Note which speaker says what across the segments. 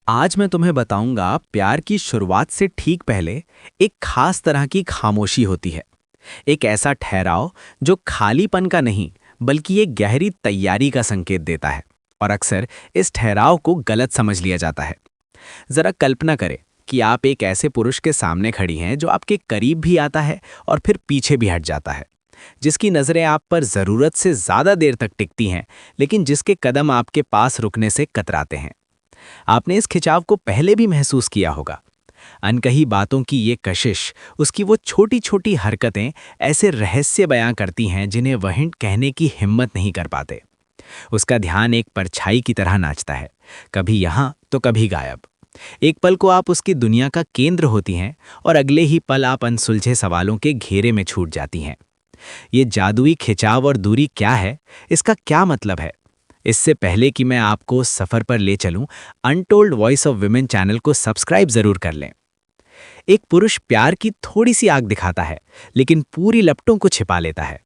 Speaker 1: आज मैं तुम्हें बताऊंगा प्यार की शुरुआत से ठीक पहले एक खास तरह की खामोशी होती है। एक ऐसा ठहराव जो खालीपन का नहीं बल्कि एक गहरी तैयारी का संकेत देता है। और अक्सर इस ठहराव को गलत समझ लिया जाता है। जरा कल्पना करें कि आप एक ऐसे पुरुष के सामने खड़ी हैं जो आपके करीब भी आता है और फिर पीछे भी हट जाता है, जिसकी नज़रें आप पर ज़रूरत से ज़्यादा देर तक टिकती हैं, लेकिन जिसके कदम आपके पास रुकने से कतराते हैं। आपने इस खिंचाव को पहले भी महसूस किया होगा। अनकही बातों की ये कशिश, उसकी वो छोटी छोटी हरकतें ऐसे रहस्य बयां करती हैं जिन्हें वह कहने की हिम्मत नहीं कर पाते। उसका ध्यान एक परछाई की तरह नाचता है, कभी यहाँ तो कभी गायब। एक पल को आप उसकी दुनिया का केंद्र होती हैं और अगले ही पल आप अनसुलझे सवालों के घेरे में छूट जाती हैं। ये जादुई खिंचाव और दूरी क्या है, इसका क्या मतलब है? इससे पहले कि मैं आपको उस सफर पर ले चलूं, untold voice of women channel को सब्सक्राइब जरूर कर लें। एक पुरुष प्यार की थोड़ी सी आग दिखाता है, लेकिन पूरी लपटों को छिपा लेता है।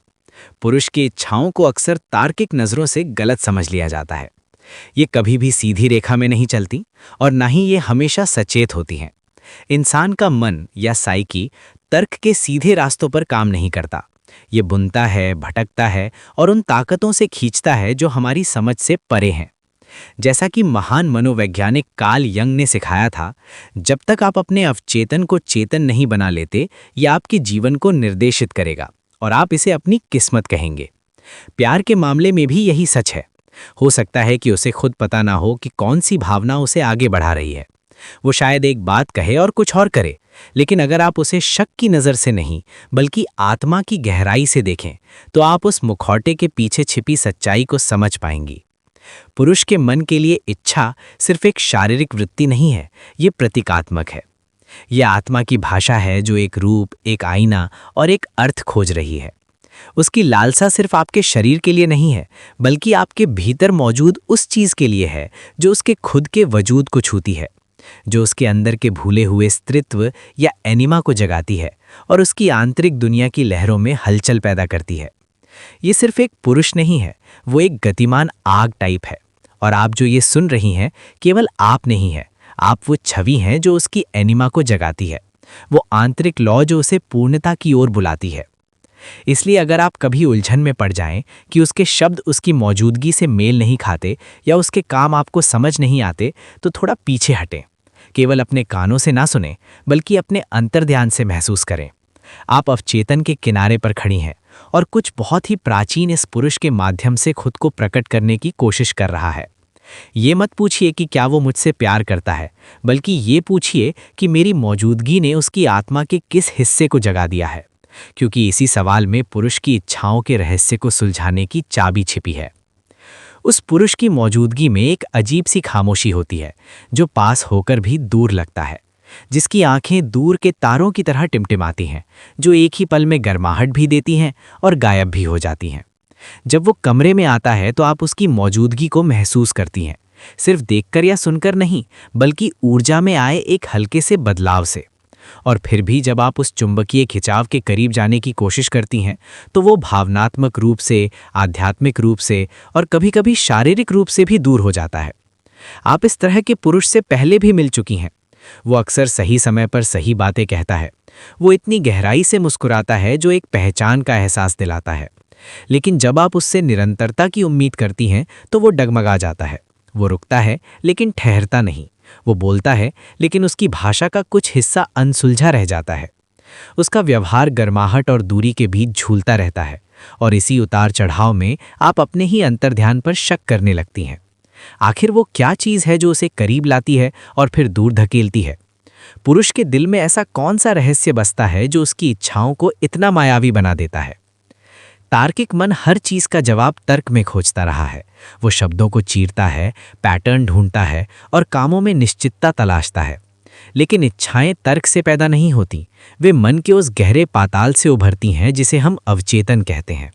Speaker 1: पुरुष की इच्छाओं को अक्सर तार्किक नजरों से गलत समझ लिया जाता है। ये कभी भी सीधी रेखा में नहीं चलती और ना ही ये हमेशा सचेत होती हैं। इंसान का मन या साइकी तर्क के सीधे रास्तों पर काम नहीं करता। ये बुनता है, भटकता है और उन ताकतों से खींचता है जो हमारी समझ से परे हैं। जैसा कि महान मनोवैज्ञानिक कार्ल यंग ने सिखाया था, जब तक आप अपने अवचेतन को चेतन नहीं बना लेते, यह आपके जीवन को निर्देशित करेगा और आप इसे अपनी किस्मत कहेंगे। प्यार के मामले में भी यही सच है। हो सकता है कि उसे खुद पता ना हो कि कौन सी भावना उसे आगे बढ़ा रही है। वो शायद एक बात कहे और कुछ और करे, लेकिन अगर आप उसे शक की नज़र से नहीं बल्कि आत्मा की गहराई से देखें, तो आप उस मुखौटे के पीछे छिपी सच्चाई को समझ पाएंगी। पुरुष के मन के लिए इच्छा सिर्फ एक शारीरिक वृत्ति नहीं है, ये प्रतीकात्मक है। यह आत्मा की भाषा है जो एक रूप, एक आईना और एक अर्थ खोज रही है। उसकी लालसा सिर्फ आपके शरीर के लिए नहीं है, बल्कि आपके भीतर मौजूद उस चीज़ के लिए है जो उसके खुद के वजूद को छूती है, जो उसके अंदर के भूले हुए स्त्रीत्व या एनिमा को जगाती है और उसकी आंतरिक दुनिया की लहरों में हलचल पैदा करती है। ये सिर्फ एक पुरुष नहीं है, वो एक गतिमान आग टाइप है। और आप जो ये सुन रही हैं, केवल आप नहीं है, आप वो छवि हैं जो उसकी एनिमा को जगाती है, वो आंतरिक लौ जो उसे पूर्णता की ओर बुलाती है। इसलिए अगर आप कभी उलझन में पड़ जाएं कि उसके शब्द उसकी मौजूदगी से मेल नहीं खाते या उसके काम आपको समझ नहीं आते, तो थोड़ा पीछे हटें। केवल अपने कानों से ना सुने, बल्कि अपने अंतर्ध्यान से महसूस करें। आप अवचेतन के किनारे पर खड़ी हैं और कुछ बहुत ही प्राचीन इस पुरुष के माध्यम से खुद को प्रकट करने की कोशिश कर रहा है। ये मत पूछिए कि क्या वो मुझसे प्यार करता है, बल्कि ये पूछिए कि मेरी मौजूदगी ने उसकी आत्मा के किस हिस्से को जगा दिया है, क्योंकि इसी सवाल में पुरुष की इच्छाओं के रहस्य को सुलझाने की चाबी छिपी है। उस पुरुष की मौजूदगी में एक अजीब सी खामोशी होती है जो पास होकर भी दूर लगता है, जिसकी आंखें दूर के तारों की तरह टिमटिमाती हैं, जो एक ही पल में गर्माहट भी देती हैं और गायब भी हो जाती हैं। जब वो कमरे में आता है तो आप उसकी मौजूदगी को महसूस करती हैं, सिर्फ देखकर या सुनकर नहीं, बल्कि ऊर्जा में आए एक हल्के से बदलाव से। और फिर भी जब आप उस चुंबकीय खिंचाव के करीब जाने की कोशिश करती हैं, तो वो भावनात्मक रूप से, आध्यात्मिक रूप से और कभी-कभी शारीरिक रूप से भी दूर हो जाता है। आप इस तरह के पुरुष से पहले भी मिल चुकी हैं। वो अक्सर सही समय पर सही बातें कहता है। वो इतनी गहराई से मुस्कुराता है जो एक पहचान का एहसास दिलाता है। लेकिन जब आप उससे निरंतरता की उम्मीद करती हैं, तो वो डगमगा जाता है। वो रुकता है लेकिन ठहरता नहीं। वो बोलता है लेकिन उसकी भाषा का कुछ हिस्सा अनसुलझा रह जाता है। उसका व्यवहार गर्माहट और दूरी के बीच झूलता रहता है और इसी उतार चढ़ाव में आप अपने ही अंतर्ध्यान पर शक करने लगती हैं। आखिर वो क्या चीज़ है जो उसे करीब लाती है और फिर दूर धकेलती है? पुरुष के दिल में ऐसा कौन सा रहस्य बसता है जो उसकी इच्छाओं को इतना मायावी बना देता है? तार्किक मन हर चीज का जवाब तर्क में खोजता रहा है। वो शब्दों को चीरता है, पैटर्न ढूंढता है और कामों में निश्चितता तलाशता है। लेकिन इच्छाएं तर्क से पैदा नहीं होती, वे मन के उस गहरे पाताल से उभरती हैं जिसे हम अवचेतन कहते हैं।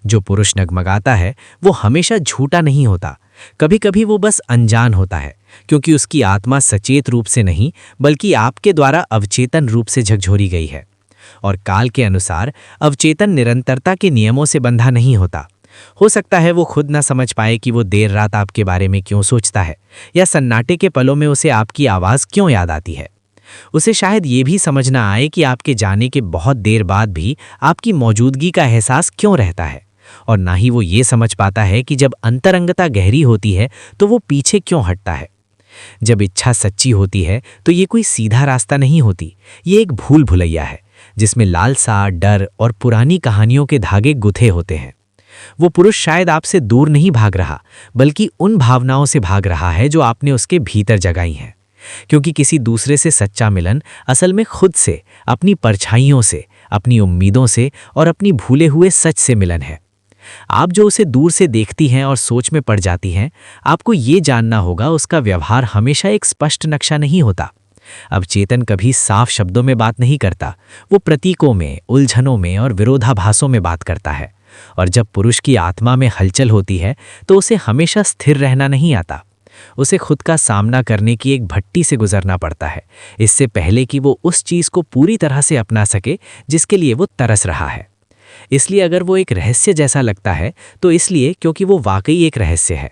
Speaker 1: जो पुरुष डगमगाता है वो हमेशा झूठा नहीं होता, कभी कभी वो बस अनजान होता है, क्योंकि उसकी आत्मा सचेत रूप से नहीं बल्कि आपके द्वारा अवचेतन रूप से झकझोरी गई है। और काल के अनुसार अवचेतन निरंतरता के नियमों से बंधा नहीं होता, हो सकता है वो खुद ना समझ पाए कि वो देर रात आपके बारे में क्यों सोचता है, या सन्नाटे के पलों में उसे आपकी आवाज़ क्यों याद आती है। उसे शायद ये भी समझ ना आए कि आपके जाने के बहुत देर बाद भी आपकी मौजूदगी का एहसास क्यों रहता है। और ना ही वो ये समझ पाता है कि जब अंतरंगता गहरी होती है तो वो पीछे क्यों हटता है। जब इच्छा सच्ची होती है तो ये कोई सीधा रास्ता नहीं होती, ये एक भूल भुलैया है जिसमें लालसा, डर और पुरानी कहानियों के धागे गुथे होते हैं। वो पुरुष शायद आपसे दूर नहीं भाग रहा, बल्कि उन भावनाओं से भाग रहा है जो आपने उसके भीतर जगाई हैं। क्योंकि किसी दूसरे से सच्चा मिलन असल में खुद से, अपनी परछाइयों से, अपनी उम्मीदों से और अपनी भूले हुए सच से मिलन है। आप जो उसे दूर से देखती हैं और सोच में पड़ जाती हैं, आपको ये जानना होगा उसका व्यवहार हमेशा एक स्पष्ट नक्शा नहीं होता। अब चेतन कभी साफ शब्दों में बात नहीं करता, वो प्रतीकों में, उलझनों में और विरोधाभासों में बात करता है। और जब पुरुष की आत्मा में हलचल होती है तो उसे हमेशा स्थिर रहना नहीं आता। उसे खुद का सामना करने की एक भट्टी से गुजरना पड़ता है, इससे पहले कि वो उस चीज़ को पूरी तरह से अपना सके जिसके लिए वो तरस रहा है। इसलिए अगर वो एक रहस्य जैसा लगता है तो इसलिए क्योंकि वो वाकई एक रहस्य है।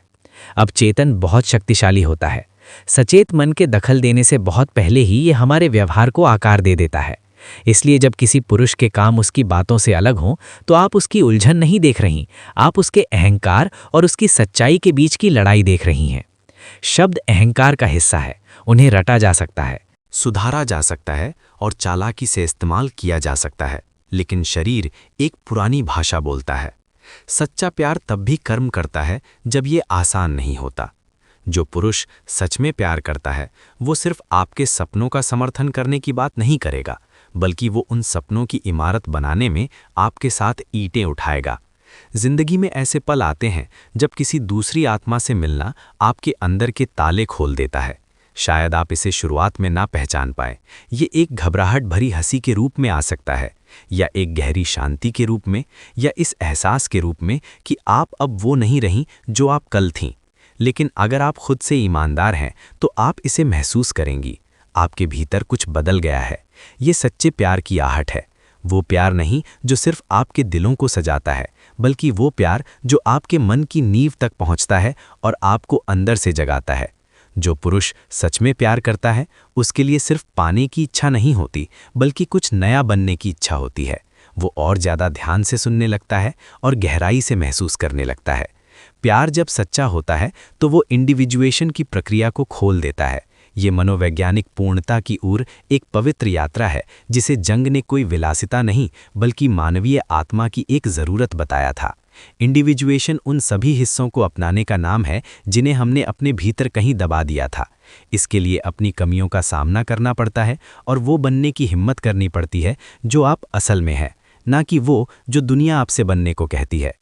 Speaker 1: अब चेतन बहुत शक्तिशाली होता है। सचेत मन के दखल देने से बहुत पहले ही ये हमारे व्यवहार को आकार दे देता है। इसलिए जब किसी पुरुष के काम उसकी बातों से अलग हों तो आप उसकी उलझन नहीं देख रही, आप उसके अहंकार और उसकी सच्चाई के बीच की लड़ाई देख रही हैं। शब्द अहंकार का हिस्सा है, उन्हें रटा जा सकता है,
Speaker 2: सुधारा जा सकता है और चालाकी से इस्तेमाल किया जा सकता है, लेकिन शरीर एक पुरानी भाषा बोलता है। सच्चा प्यार तब भी कर्म करता है जब ये आसान नहीं होता। जो पुरुष सच में प्यार करता है वो सिर्फ आपके सपनों का समर्थन करने की बात नहीं करेगा, बल्कि वो उन सपनों की इमारत बनाने में आपके साथ ईंटें उठाएगा। जिंदगी में ऐसे पल आते हैं जब किसी दूसरी आत्मा से मिलना आपके अंदर के ताले खोल देता है। शायद आप इसे शुरुआत में ना पहचान पाए। ये एक घबराहट भरी हंसी के रूप में आ सकता है, या एक गहरी शांति के रूप में, या इस एहसास के रूप में कि आप अब वो नहीं रहीं जो आप कल थीं। लेकिन अगर आप खुद से ईमानदार हैं तो आप इसे महसूस करेंगी। आपके भीतर कुछ बदल गया है। ये सच्चे प्यार की आहट है। वो प्यार नहीं जो सिर्फ आपके दिलों को सजाता है, बल्कि वो प्यार जो आपके मन की नींव तक पहुंचता है और आपको अंदर से जगाता है। जो पुरुष सच में प्यार करता है उसके लिए सिर्फ पाने की इच्छा नहीं होती, बल्कि कुछ नया बनने की इच्छा होती है। वो और ज़्यादा ध्यान से सुनने लगता है और गहराई से महसूस करने लगता है। प्यार जब सच्चा होता है तो वो इंडिविजुएशन की प्रक्रिया को खोल देता है। ये मनोवैज्ञानिक पूर्णता की ओर एक पवित्र यात्रा है जिसे जंग ने कोई विलासिता नहीं बल्कि मानवीय आत्मा की एक ज़रूरत बताया था। इंडिविजुएशन उन सभी हिस्सों को अपनाने का नाम है जिन्हें हमने अपने भीतर कहीं दबा दिया था। इसके लिए अपनी कमियों का सामना करना पड़ता है और वो बनने की हिम्मत करनी पड़ती है जो आप असल में है, ना कि वो जो दुनिया आपसे बनने को कहती है।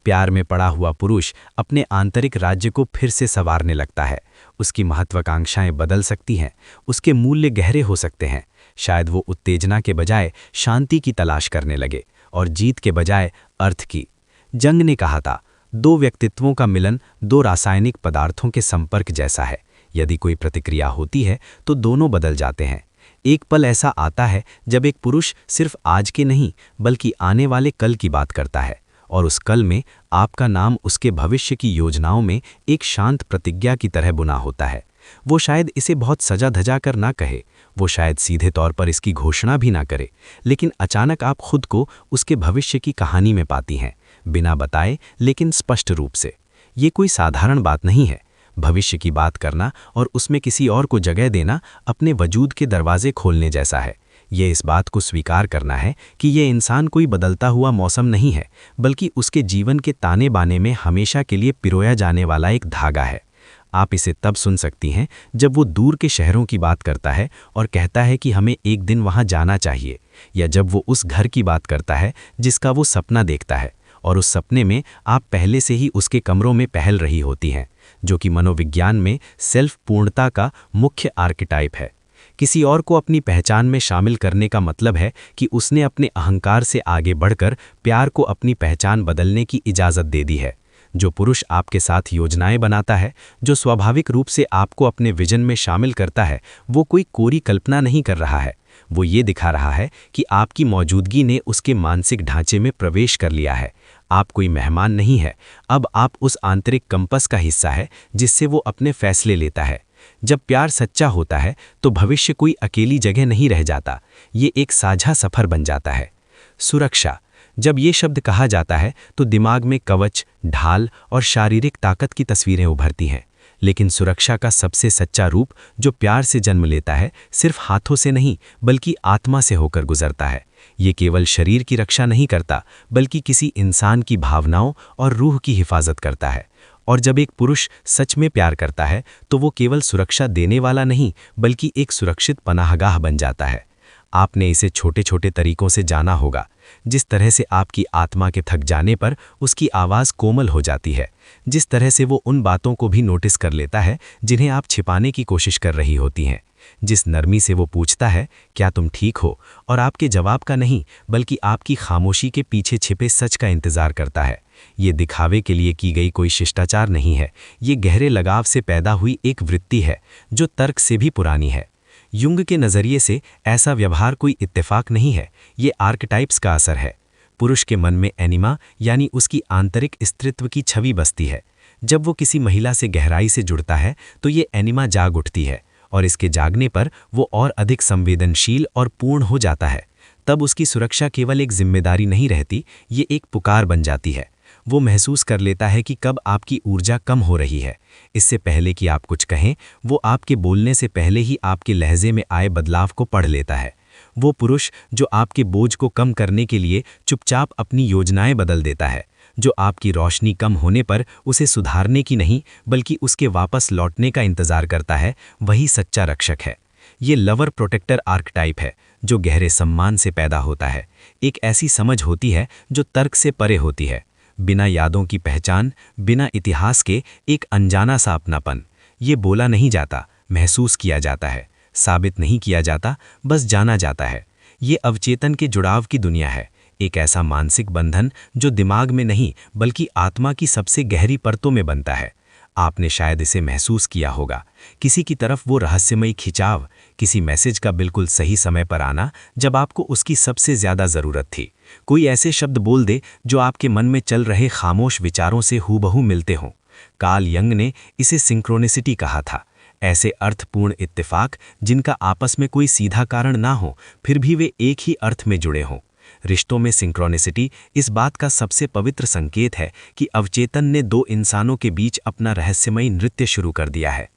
Speaker 2: प्यार में पड़ा हुआ पुरुष अपने आंतरिक राज्य को फिर से संवारने लगता है। उसकी महत्वाकांक्षाएं बदल सकती हैं, उसके मूल्य गहरे हो सकते हैं। शायद वो उत्तेजना के बजाय शांति की तलाश करने लगे और जीत के बजाय अर्थ की। जंग ने कहा था, दो व्यक्तित्वों का मिलन दो रासायनिक पदार्थों के संपर्क जैसा है। यदि कोई प्रतिक्रिया होती है तो दोनों बदल जाते हैं। एक पल ऐसा आता है जब एक पुरुष सिर्फ आज के नहीं बल्कि आने वाले कल की बात करता है, और उस कल में आपका नाम उसके भविष्य की योजनाओं में एक शांत प्रतिज्ञा की तरह बुना होता है। वो शायद इसे बहुत सजा धजा कर ना कहे, वो शायद सीधे तौर पर इसकी घोषणा भी ना करे, लेकिन अचानक आप खुद को उसके भविष्य की कहानी में पाती हैं, बिना बताए लेकिन स्पष्ट रूप से। ये कोई साधारण बात नहीं है। भविष्य की बात करना और उसमें किसी और को जगह देना अपने वजूद के दरवाजे खोलने जैसा है। ये इस बात को स्वीकार करना है कि ये इंसान कोई बदलता हुआ मौसम नहीं है, बल्कि उसके जीवन के ताने बाने में हमेशा के लिए पिरोया जाने वाला एक धागा है। आप इसे तब सुन सकती हैं जब वो दूर के शहरों की बात करता है और कहता है कि हमें एक दिन वहाँ जाना चाहिए, या जब वो उस घर की बात करता है जिसका वो सपना देखता है और उस सपने में आप पहले से ही उसके कमरों में पहल रही होती हैं, जो कि मनोविज्ञान में सेल्फ पूर्णता का मुख्य आर्किटाइप है। किसी और को अपनी पहचान में शामिल करने का मतलब है कि उसने अपने अहंकार से आगे बढ़कर प्यार को अपनी पहचान बदलने की इजाज़त दे दी है। जो पुरुष आपके साथ योजनाएं बनाता है, जो स्वाभाविक रूप से आपको अपने विजन में शामिल करता है, वो कोई कोरी कल्पना नहीं कर रहा है। वो ये दिखा रहा है कि आपकी मौजूदगी ने उसके मानसिक ढांचे में प्रवेश कर लिया है। आप कोई मेहमान नहीं है, अब आप उस आंतरिक कंपस का हिस्सा है जिससे वो अपने फैसले लेता है। जब प्यार सच्चा होता है तो भविष्य कोई अकेली जगह नहीं रह जाता, ये एक साझा सफर बन जाता है। सुरक्षा, जब ये शब्द कहा जाता है तो दिमाग में कवच, ढाल और शारीरिक ताकत की तस्वीरें उभरती हैं। लेकिन सुरक्षा का सबसे सच्चा रूप जो प्यार से जन्म लेता है, सिर्फ हाथों से नहीं बल्कि आत्मा से होकर गुजरता है। ये केवल शरीर की रक्षा नहीं करता, बल्कि किसी इंसान की भावनाओं और रूह की हिफाजत करता है। और जब एक पुरुष सच में प्यार करता है तो वो केवल सुरक्षा देने वाला नहीं बल्कि एक सुरक्षित पनाहगाह बन जाता है। आपने इसे छोटे छोटे तरीकों से जाना होगा, जिस तरह से आपकी आत्मा के थक जाने पर उसकी आवाज़ कोमल हो जाती है, जिस तरह से वो उन बातों को भी नोटिस कर लेता है जिन्हें आप छिपाने की कोशिश कर रही होती हैं, जिस नरमी से वो पूछता है क्या तुम ठीक हो, और आपके जवाब का नहीं बल्कि आपकी खामोशी के पीछे छिपे सच का इंतजार करता है। ये दिखावे के लिए की गई कोई शिष्टाचार नहीं है, ये गहरे लगाव से पैदा हुई एक वृत्ति है जो तर्क से भी पुरानी है। युंग के नज़रिए से ऐसा व्यवहार कोई इत्तेफाक नहीं है, ये आर्केटाइप्स का असर है। पुरुष के मन में एनिमा यानी उसकी आंतरिक स्त्रीत्व की छवि बसती है। जब वो किसी महिला से गहराई से जुड़ता है तो ये एनिमा जाग उठती है, और इसके जागने पर वो और अधिक संवेदनशील और पूर्ण हो जाता है। तब उसकी सुरक्षा केवल एक जिम्मेदारी नहीं रहती, ये एक पुकार बन जाती है। वो महसूस कर लेता है कि कब आपकी ऊर्जा कम हो रही है। इससे पहले कि आप कुछ कहें, वो आपके बोलने से पहले ही आपके लहजे में आए बदलाव को पढ़ लेता है। वो पुरुष जो आपके बोझ को कम करने के लिए चुपचाप अपनी योजनाएं बदल देता है, जो आपकी रोशनी कम होने पर उसे सुधारने की नहीं बल्कि उसके वापस लौटने का इंतजार करता है, वही सच्चा रक्षक है। ये लवर प्रोटेक्टर आर्कटाइप है जो गहरे सम्मान से पैदा होता है। एक ऐसी समझ होती है जो तर्क से परे होती है, बिना यादों की पहचान, बिना इतिहास के एक अनजाना सा अपनापन। ये बोला नहीं जाता, महसूस किया जाता है, साबित नहीं किया जाता, बस जाना जाता है। ये अवचेतन के जुड़ाव की दुनिया है, एक ऐसा मानसिक बंधन जो दिमाग में नहीं बल्कि आत्मा की सबसे गहरी परतों में बनता है। आपने शायद इसे महसूस किया होगा, किसी की तरफ वो रहस्यमयी खिंचाव, किसी मैसेज का बिल्कुल सही समय पर आना जब आपको उसकी सबसे ज़्यादा ज़रूरत थी। कोई ऐसे शब्द बोल दे जो आपके मन में चल रहे खामोश विचारों से हूबहू मिलते हों। कार्ल यंग ने इसे सिंक्रोनिसिटी कहा था, ऐसे अर्थपूर्ण इत्तेफाक जिनका आपस में कोई सीधा कारण ना हो फिर भी वे एक ही अर्थ में जुड़े हों। रिश्तों में सिंक्रोनिसिटी इस बात का सबसे पवित्र संकेत है कि अवचेतन ने दो इंसानों के बीच अपना रहस्यमयी नृत्य शुरू कर दिया है।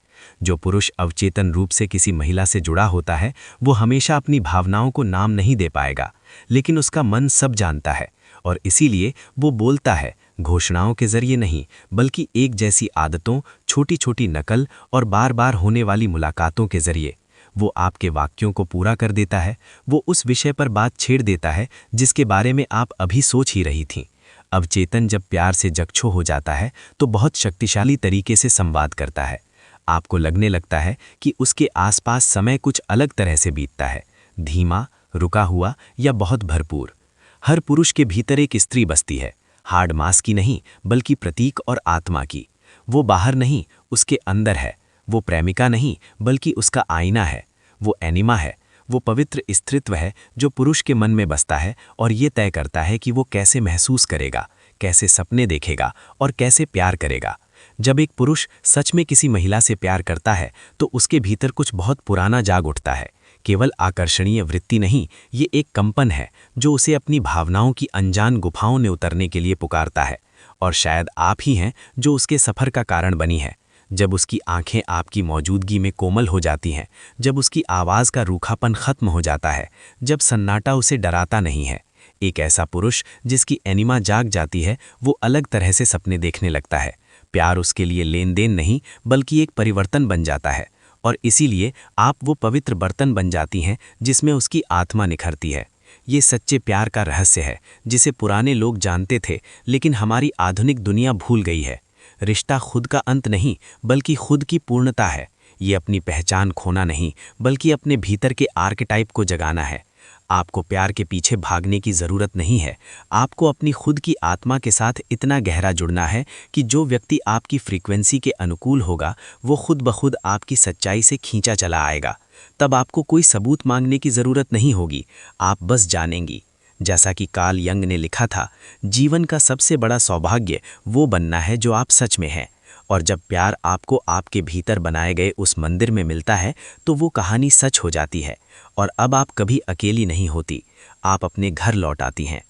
Speaker 2: जो पुरुष अवचेतन रूप से किसी महिला से जुड़ा होता है वो हमेशा अपनी भावनाओं को नाम नहीं दे पाएगा, लेकिन उसका मन सब जानता है, और इसीलिए वो बोलता है, घोषणाओं के जरिए नहीं बल्कि एक जैसी आदतों, छोटी छोटी नकल और बार बार होने वाली मुलाकातों के जरिए। वो आपके वाक्यों को पूरा कर देता है, वो उस विषय पर बात छेड़ देता है जिसके बारे में आप अभी सोच ही रही थीं। अवचेतन जब प्यार से जगछो हो जाता है तो बहुत शक्तिशाली तरीके से संवाद करता है। आपको लगने लगता है कि उसके आसपास समय कुछ अलग तरह से बीतता है, धीमा, रुका हुआ या बहुत भरपूर। हर पुरुष के भीतर एक स्त्री बसती है, हार्ड मास की नहीं बल्कि प्रतीक और आत्मा की। वो बाहर नहीं, उसके अंदर है। वो प्रेमिका नहीं बल्कि उसका आईना है। वो एनिमा है, वो पवित्र स्त्रीत्व है जो पुरुष के मन में बसता है और ये तय करता है कि वो कैसे महसूस करेगा, कैसे सपने देखेगा और कैसे प्यार करेगा। जब एक पुरुष सच में किसी महिला से प्यार करता है तो उसके भीतर कुछ बहुत पुराना जाग उठता है। केवल आकर्षणीय वृत्ति नहीं, ये एक कंपन है जो उसे अपनी भावनाओं की अनजान गुफाओं में उतरने के लिए पुकारता है। और शायद आप ही हैं जो उसके सफ़र का कारण बनी है। जब उसकी आंखें आपकी मौजूदगी में कोमल हो जाती हैं, जब उसकी आवाज़ का रूखापन खत्म हो जाता है, जब सन्नाटा उसे डराता नहीं है। एक ऐसा पुरुष जिसकी एनिमा जाग जाती है वो अलग तरह से सपने देखने लगता है। प्यार उसके लिए लेन देन नहीं बल्कि एक परिवर्तन बन जाता है, और इसीलिए आप वो पवित्र बर्तन बन जाती हैं जिसमें उसकी आत्मा निखरती है। ये सच्चे प्यार का रहस्य है जिसे पुराने लोग जानते थे लेकिन हमारी आधुनिक दुनिया भूल गई है। रिश्ता खुद का अंत नहीं बल्कि खुद की पूर्णता है। ये अपनी पहचान खोना नहीं बल्कि अपने भीतर के आर्केटाइप को जगाना है। आपको प्यार के पीछे भागने की ज़रूरत नहीं है, आपको अपनी खुद की आत्मा के साथ इतना गहरा जुड़ना है कि जो व्यक्ति आपकी फ्रीक्वेंसी के अनुकूल होगा वो खुद ब खुद आपकी सच्चाई से खींचा चला आएगा। तब आपको कोई सबूत मांगने की ज़रूरत नहीं होगी, आप बस जानेंगी।
Speaker 1: जैसा कि कार्ल यंग ने लिखा था, जीवन का सबसे बड़ा सौभाग्य वो बनना है जो आप सच में हैं। और जब प्यार आपको आपके भीतर बनाए गए उस मंदिर में मिलता है तो वो कहानी सच हो जाती है और अब आप कभी अकेली नहीं होती, आप अपने घर लौट आती हैं।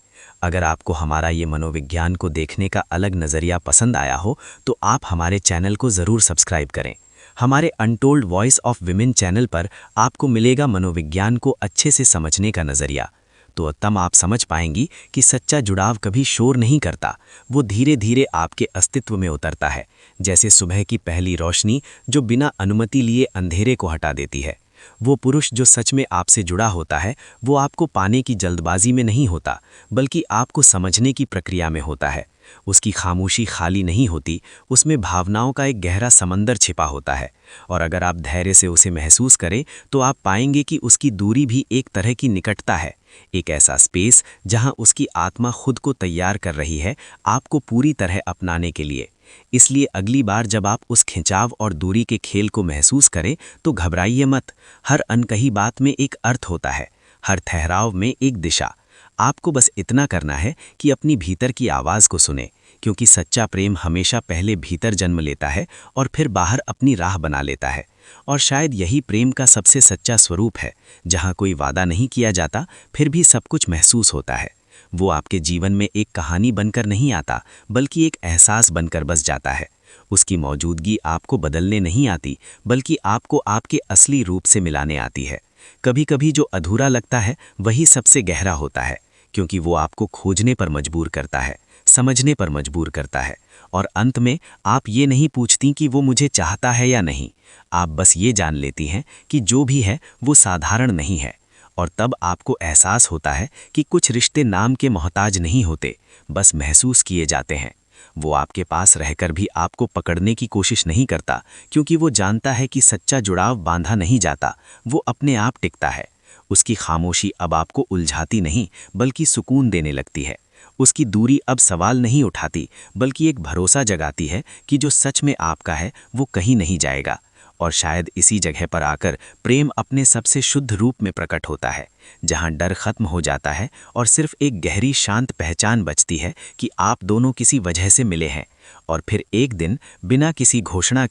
Speaker 1: अगर आपको हमारा ये मनोविज्ञान को देखने का अलग नज़रिया पसंद आया हो तो आप हमारे चैनल को ज़रूर सब्सक्राइब करें। हमारे untold voice of women channel पर आपको मिलेगा मनोविज्ञान को अच्छे से समझने का नज़रिया। तो तब आप समझ पाएंगी कि सच्चा जुड़ाव कभी शोर नहीं करता, वो धीरे धीरे आपके अस्तित्व में उतरता है, जैसे सुबह की पहली रोशनी जो बिना अनुमति लिए अंधेरे को हटा देती है। वो पुरुष जो सच में आपसे जुड़ा होता है वो आपको पाने की जल्दबाजी में नहीं होता, बल्कि आपको समझने की प्रक्रिया में होता है। उसकी खामोशी खाली नहीं होती, उसमें भावनाओं का एक गहरा समंदर छिपा होता है। और अगर आप धैर्य से उसे महसूस करें तो आप पाएंगे कि उसकी दूरी भी एक तरह की निकटता है, एक ऐसा स्पेस जहां उसकी आत्मा खुद को तैयार कर रही है आपको पूरी तरह अपनाने के लिए। इसलिए अगली बार जब आप उस खिंचाव और दूरी के खेल को महसूस करें तो घबराइए मत। हर अनकही बात में एक अर्थ होता है, हर ठहराव में एक दिशा। आपको बस इतना करना है कि अपनी भीतर की आवाज़ को सुने, क्योंकि सच्चा प्रेम हमेशा पहले भीतर जन्म लेता है और फिर बाहर अपनी राह बना लेता है। और शायद यही प्रेम का सबसे सच्चा स्वरूप है, जहाँ कोई वादा नहीं किया जाता फिर भी सब कुछ महसूस होता है। वो आपके जीवन में एक कहानी बनकर नहीं आता, बल्कि एक एहसास बनकर बस जाता है। उसकी मौजूदगी आपको बदलने नहीं आती, बल्कि आपको आपके असली रूप से मिलाने आती है। कभी कभी जो अधूरा लगता है वही सबसे गहरा होता है, क्योंकि वो आपको खोजने पर मजबूर करता है, समझने पर मजबूर करता है। और अंत में आप ये नहीं पूछती कि वो मुझे चाहता है या नहीं, आप बस ये जान लेती हैं कि जो भी है वो साधारण नहीं है। और तब आपको एहसास होता है कि कुछ रिश्ते नाम के मोहताज नहीं होते, बस महसूस किए जाते हैं। वो आपके पास रहकर भी आपको पकड़ने की कोशिश नहीं करता, क्योंकि वो जानता है कि सच्चा जुड़ाव बांधा नहीं जाता, वो अपने आप टिकता है। उसकी खामोशी अब आपको उलझाती नहीं, बल्कि सुकून देने लगती है। उसकी दूरी अब सवाल नहीं उठाती, बल्कि एक भरोसा जगाती है कि जो सच में आपका है वो कहीं नहीं जाएगा। और शायद इसी जगह पर आकर प्रेम अपने सबसे शुद्ध रूप में प्रकट होता है, जहां डर खत्म हो जाता है और सिर्फ एक गहरी शांत पहचान बचती है कि आप दोनों किसी वजह से मिले हैं। और फिर एक दिन बिना किसी घोषणा